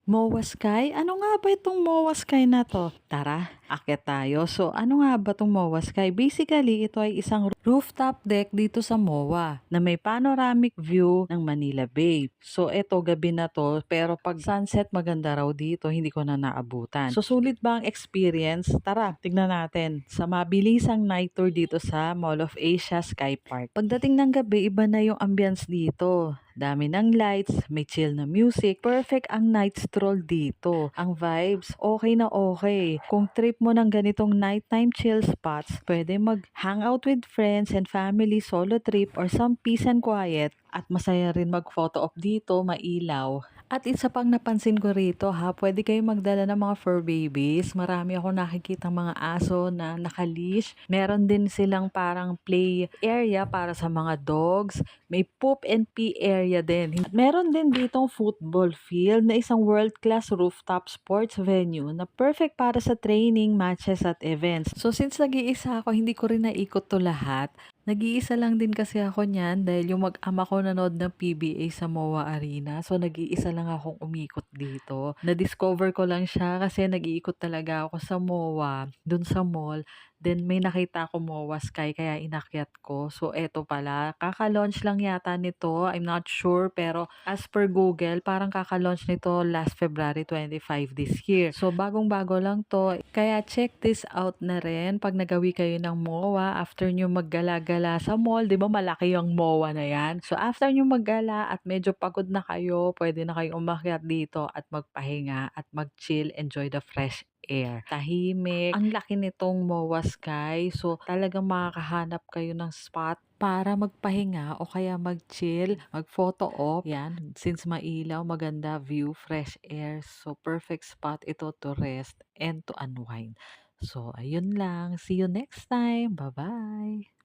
MOA Sky? Ano nga ba itong MOA Sky na 'to? Tara, akyat tayo. So, ano nga ba 'tong MOA Sky? Basically, ito ay isang rooftop deck dito sa MOA na may panoramic view ng Manila Bay. So, eto gabi na 'to, pero 'pag sunset maganda raw dito, hindi ko na naabutan. So, sulit ba ang experience? Tara, tignan natin sa mabilisang night tour dito sa Mall of Asia Sky Park. Pagdating ng gabi, iba na yung ambience dito. Dami ng lights, may chill na music. Perfect ang night stroll dito. Ang vibes, okay na okay. Kung trip mo ng ganitong nighttime chill spots, pwede mag-hangout with friends and family, solo trip, or some peace and quiet. At masaya rin mag-photo op dito, mailaw. At isa pang napansin ko rito ha, pwede kayong magdala ng mga fur babies. Marami ako nakikita mga aso na nakalish. Meron din silang parang play area para sa mga dogs. May poop and pee area din. At meron din ditong football field na isang world-class rooftop sports venue na perfect para sa training, matches at events. So since nag-iisa ako, hindi ko rin naikot to lahat. Nag-iisa lang din kasi ako niyan dahil yung mag-ama ko nanood ng PBA sa MOA Arena. So nag-iisa lang akong umikot dito. Na-discover ko lang siya kasi nag-iikot talaga ako sa MOA, dun sa mall. Then may nakita ako MOA Sky kaya inakyat ko. So eto pala, kaka-launch lang yata nito. I'm not sure pero as per Google, parang kaka-launch nito last February 25 this year. So bagong-bago lang to. Kaya check this out na rin pag nagawi kayo ng MOA after nyo maggala-gala sa mall. 'Di ba malaki yung MOA na yan? So after nyo maggala at medyo pagod na kayo, pwede na kayong umakyat dito at magpahinga at mag-chill, enjoy the fresh air. Tahimik. Ang laki nitong MOA Sky. So, talagang makakahanap kayo ng spot para magpahinga o kaya mag-chill, mag-photo op. Yan, since mailaw, maganda view, fresh air. So, perfect spot ito to rest and to unwind. So, ayun lang. See you next time. Bye-bye!